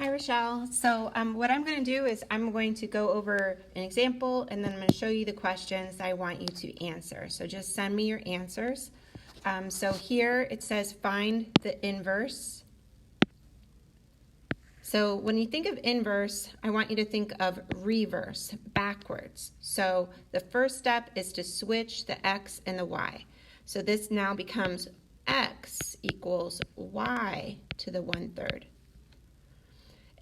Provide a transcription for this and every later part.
Hi, Rachelle. So what I'm going to do is I'm going to go over an example and then I'm going to show you the questions I want you to answer. So just send me your answers. So here it says find the inverse. So when you think of inverse, I want you to think of reverse, backwards. So the first step is to switch the x and the y. So this now becomes x equals y to the 1/3.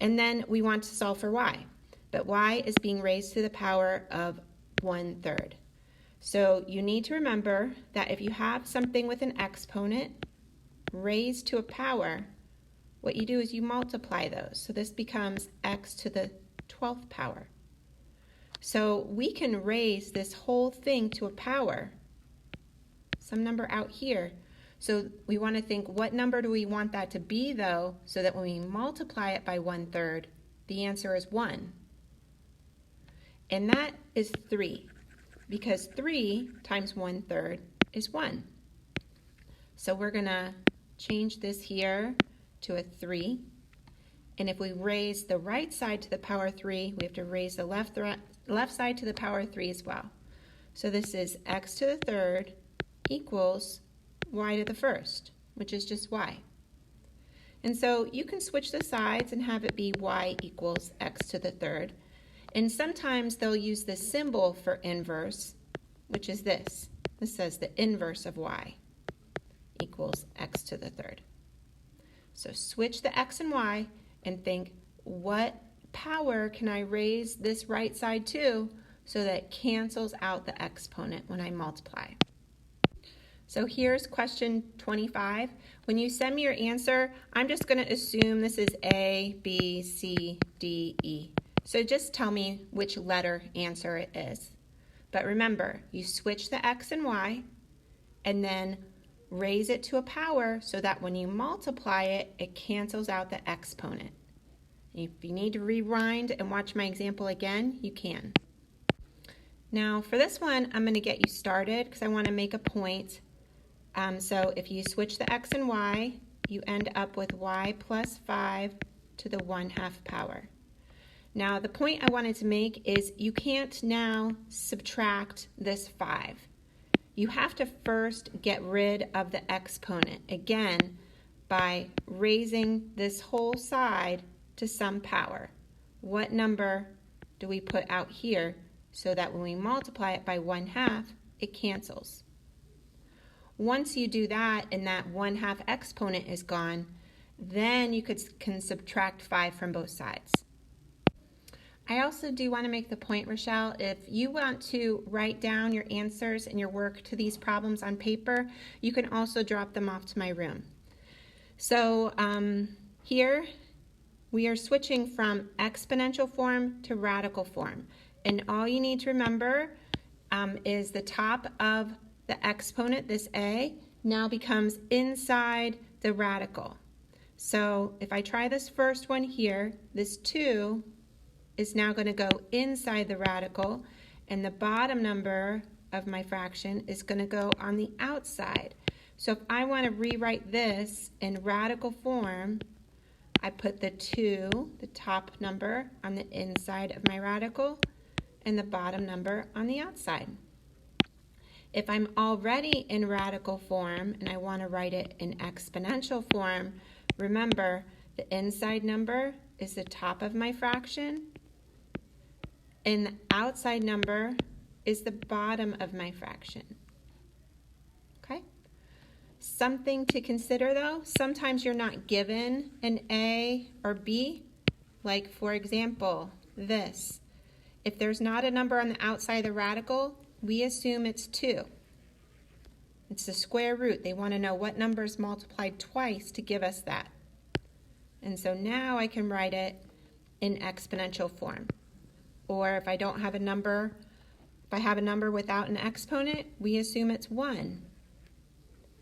And then we want to solve for y, but y is being raised to the power of 1/3. So you need to remember that if you have something with an exponent raised to a power, what you do is you multiply those. So this becomes x to the 12th power. So we can raise this whole thing to a power, some number out here. So we want to think, what number do we want that to be, though, so that when we multiply it by 1/3, the answer is 1. And that is 3, because 3 times 1/3 is 1. So we're going to change this here to a 3. And if we raise the right side to the power 3, we have to raise the left side to the power 3 as well. So this is x to the 3rd equals y to the 1st, which is just y. And so you can switch the sides and have it be y equals x to the 3rd. And sometimes they'll use the symbol for inverse, which is this. This says the inverse of y equals x to the 3rd. So switch the x and y and think, what power can I raise this right side to so that it cancels out the exponent when I multiply? So here's question 25. When you send me your answer, I'm just going to assume this is A, B, C, D, E. So just tell me which letter answer it is. But remember, you switch the x and y and then raise it to a power so that when you multiply it, it cancels out the exponent. If you need to rewind and watch my example again, you can. Now for this one, I'm going to get you started because I want to make a point. So if you switch the x and y, you end up with y plus 5 to the 1/2 power. Now the point I wanted to make is you can't now subtract this 5. You have to first get rid of the exponent, again, by raising this whole side to some power. What number do we put out here so that when we multiply it by 1/2, it cancels? Once you do that and that 1/2 exponent is gone, then you can subtract 5 from both sides. I also do want to make the point, Rachelle, if you want to write down your answers and your work to these problems on paper, you can also drop them off to my room. So here we are switching from exponential form to radical form. And all you need to remember is the top of the exponent, this a, now becomes inside the radical. So if I try this first one here, this 2 is now going to go inside the radical, and the bottom number of my fraction is going to go on the outside. So if I want to rewrite this in radical form, I put the 2, the top number, on the inside of my radical, and the bottom number on the outside. If I'm already in radical form and I want to write it in exponential form, remember the inside number is the top of my fraction and the outside number is the bottom of my fraction. Okay? Something to consider though, sometimes you're not given an A or B, like for example, this. If there's not a number on the outside of the radical, we assume it's 2. It's the square root. They want to know what number is multiplied twice to give us that. And so now I can write it in exponential form. Or if I don't have a number, if I have a number without an exponent, we assume it's 1.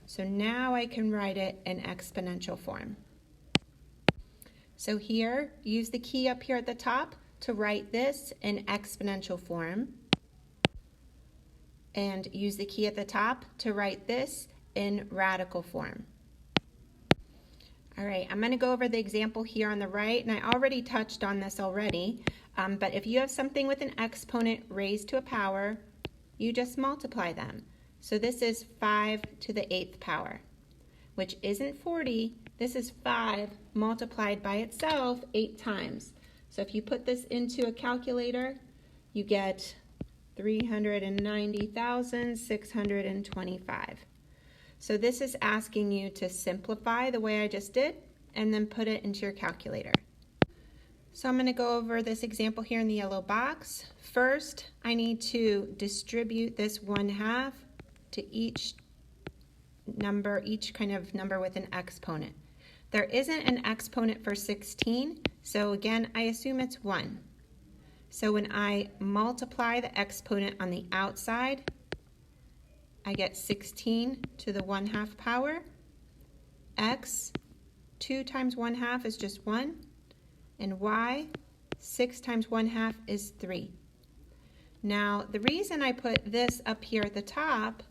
So now I can write it in exponential form. So here, use the key up here at the top to write this in exponential form. And use the key at the top to write this in radical form. All right, I'm going to go over the example here on the right, and I already touched on this already, but if you have something with an exponent raised to a power, you just multiply them. So this is 5 to the 8th power, which isn't 40. This is 5 multiplied by itself 8 times. So if you put this into a calculator, you get 390,625. So this is asking you to simplify the way I just did and then put it into your calculator. So I'm going to go over this example here in the yellow box. First, I need to distribute this 1/2 to each kind of number with an exponent. There isn't an exponent for 16, so again, I assume it's 1. So when I multiply the exponent on the outside, I get 16 to the 1/2 power. X, 2 times 1/2 is just 1. And y, 6 times 1/2 is 3. Now, the reason I put this up here at the top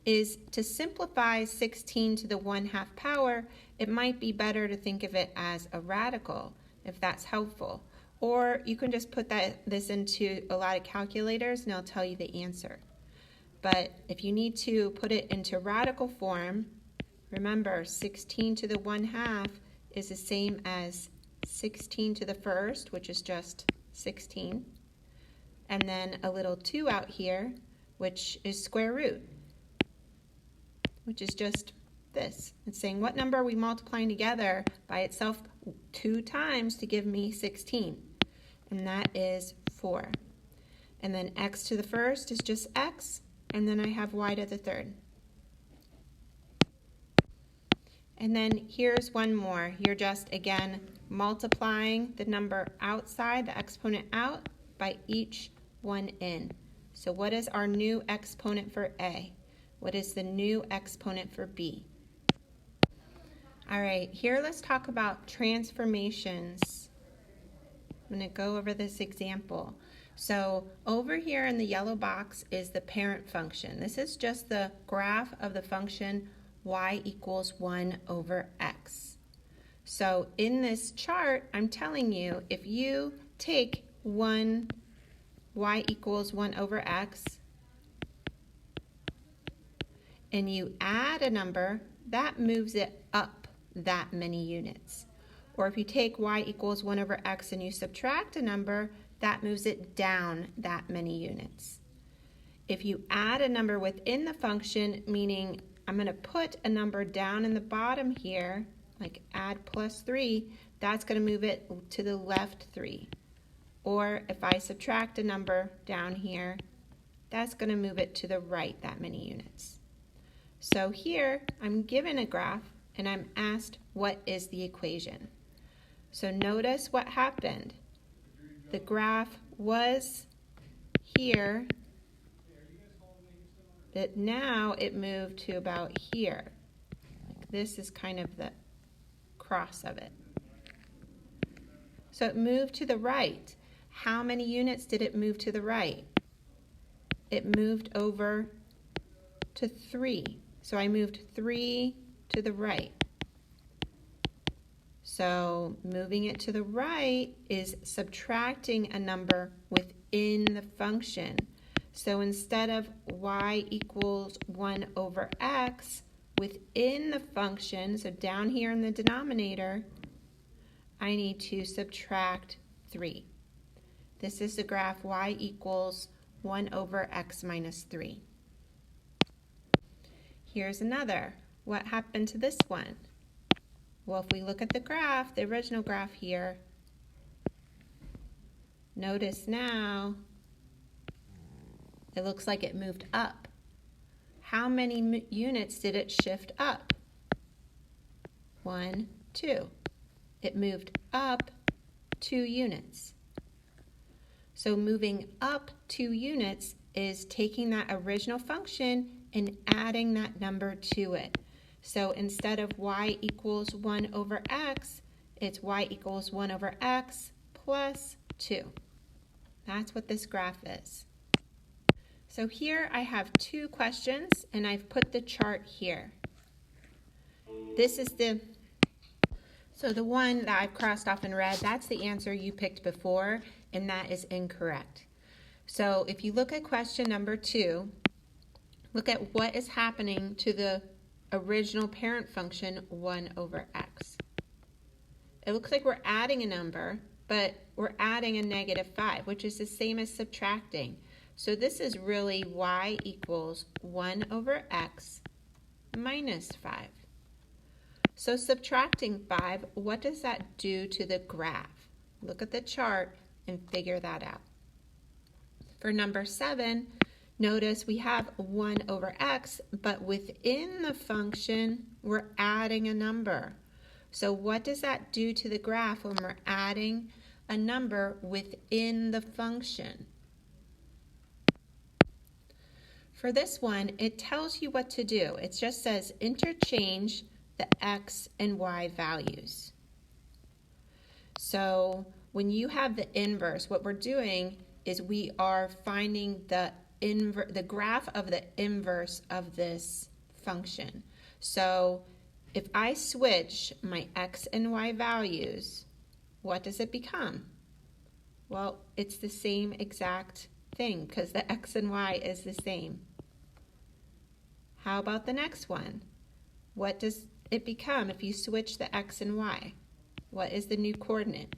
is to simplify 16 to the 1/2 power, it might be better to think of it as a radical, if that's helpful. Or you can just put this into a lot of calculators and it'll tell you the answer. But if you need to put it into radical form, remember 16 to the 1/2 is the same as 16 to the 1st, which is just 16. And then a little 2 out here, which is square root, which is just this. It's saying what number are we multiplying together by itself 2 times to give me 16? And that is 4. And then x to the 1st is just x. And then I have y to the 3rd. And then here's one more. You're just, again, multiplying the number outside, the exponent out, by each one in. So what is our new exponent for A? What is the new exponent for B? All right, here let's talk about transformations. I'm going to go over this example. So over here in the yellow box is the parent function. This is just the graph of the function y equals 1 over x. So in this chart, I'm telling you, if you take y equals 1 over x, and you add a number, that moves it up that many units. Or if you take y equals 1 over x and you subtract a number, that moves it down that many units. If you add a number within the function, meaning I'm going to put a number down in the bottom here, like add plus 3, that's going to move it to the left 3. Or if I subtract a number down here, that's going to move it to the right that many units. So here I'm given a graph and I'm asked what is the equation. So notice what happened. The graph was here, but now it moved to about here. This is kind of the cross of it. So it moved to the right. How many units did it move to the right? It moved over to 3. So I moved 3 to the right. So moving it to the right is subtracting a number within the function. So instead of y equals 1 over x, within the function, so down here in the denominator, I need to subtract 3. This is the graph y equals 1 over x minus 3. Here's another. What happened to this one? Well, if we look at the graph, the original graph here, notice now it looks like it moved up. How many units did it shift up? 1, 2. It moved up 2 units. So moving up 2 units is taking that original function and adding that number to it. So instead of y equals 1 over x, it's y equals 1 over x plus 2. That's what this graph is. So here I have 2 questions, and I've put the chart here. This is the So the one that I've crossed off in red, that's the answer you picked before, and that is incorrect. So if you look at question number 2, look at what is happening to the original parent function 1 over x. It looks like we're adding a number, but we're adding a -5, which is the same as subtracting. So this is really y equals 1 over x minus 5. So subtracting 5, what does that do to the graph? Look at the chart and figure that out. For number 7, notice we have 1 over x, but within the function, we're adding a number. So what does that do to the graph when we're adding a number within the function? For this one, it tells you what to do. It just says interchange the x and y values. So when you have the inverse, what we're doing is we are finding the graph of the inverse of this function. So if I switch my x and y values, what does it become? Well, it's the same exact thing because the x and y is the same. How about the next one? What does it become if you switch the x and y? What is the new coordinate?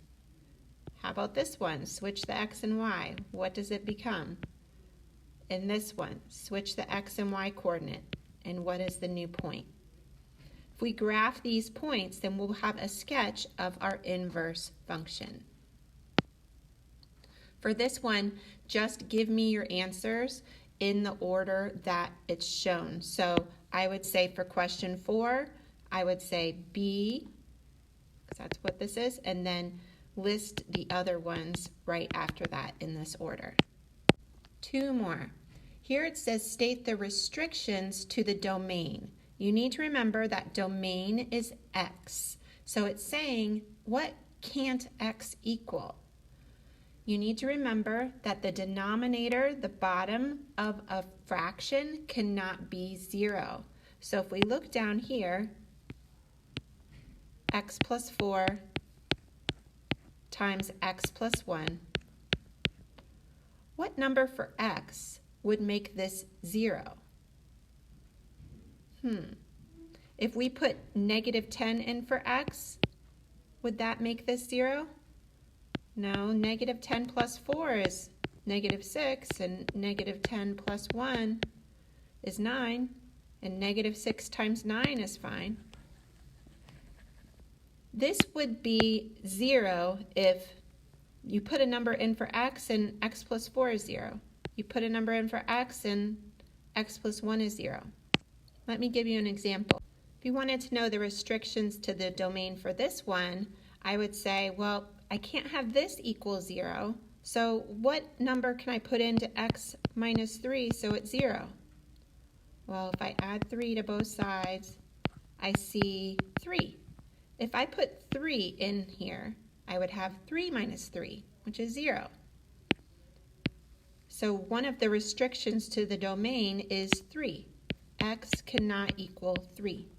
How about this one? Switch the x and y. What does it become? And this one, switch the x and y coordinate. And what is the new point? If we graph these points, then we'll have a sketch of our inverse function. For this one, just give me your answers in the order that it's shown. So I would say for question 4, I would say B, because that's what this is, and then list the other ones right after that in this order. 2 more. Here it says state the restrictions to the domain. You need to remember that domain is x. So it's saying, what can't x equal? You need to remember that the denominator, the bottom of a fraction, cannot be 0. So if we look down here, x plus 4 times x plus 1, what number for x would make this 0? If we put -10 in for x, would that make this 0? No, -10 plus 4 is -6, and -10 plus 1 is 9, and -6 times 9 is fine. This would be 0 if you put a number in for x and x plus 4 is 0. You put a number in for x and x plus 1 is 0. Let me give you an example. If you wanted to know the restrictions to the domain for this one, I would say, well, I can't have this equal 0, so what number can I put into x minus 3 so it's 0? Well, if I add 3 to both sides, I see 3. If I put 3 in here, I would have 3 minus 3, which is 0. So one of the restrictions to the domain is 3. X cannot equal 3.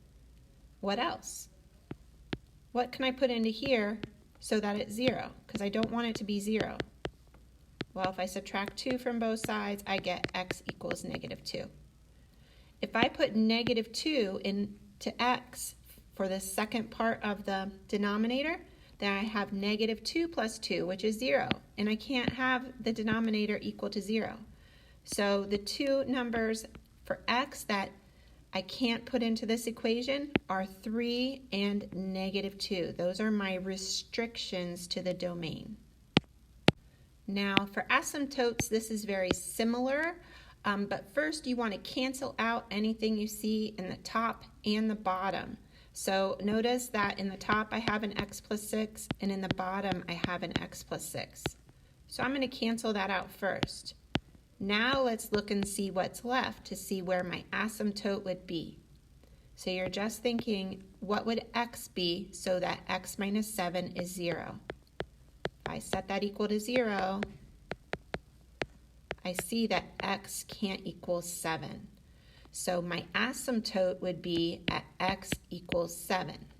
What else? What can I put into here so that it's 0? Because I don't want it to be 0. Well, if I subtract 2 from both sides, I get x equals -2. If I put -2 into x for the second part of the denominator, then I have -2 plus 2, which is 0. And I can't have the denominator equal to 0. So the two numbers for x that I can't put into this equation are 3 and -2. Those are my restrictions to the domain. Now for asymptotes, this is very similar, but first you want to cancel out anything you see in the top and the bottom. So notice that in the top I have an x plus 6, and in the bottom I have an x plus 6. So I'm going to cancel that out first. Now let's look and see what's left to see where my asymptote would be. So you're just thinking, what would x be so that x minus 7 is 0? If I set that equal to 0, I see that x can't equal 7. So my asymptote would be at x equals 7.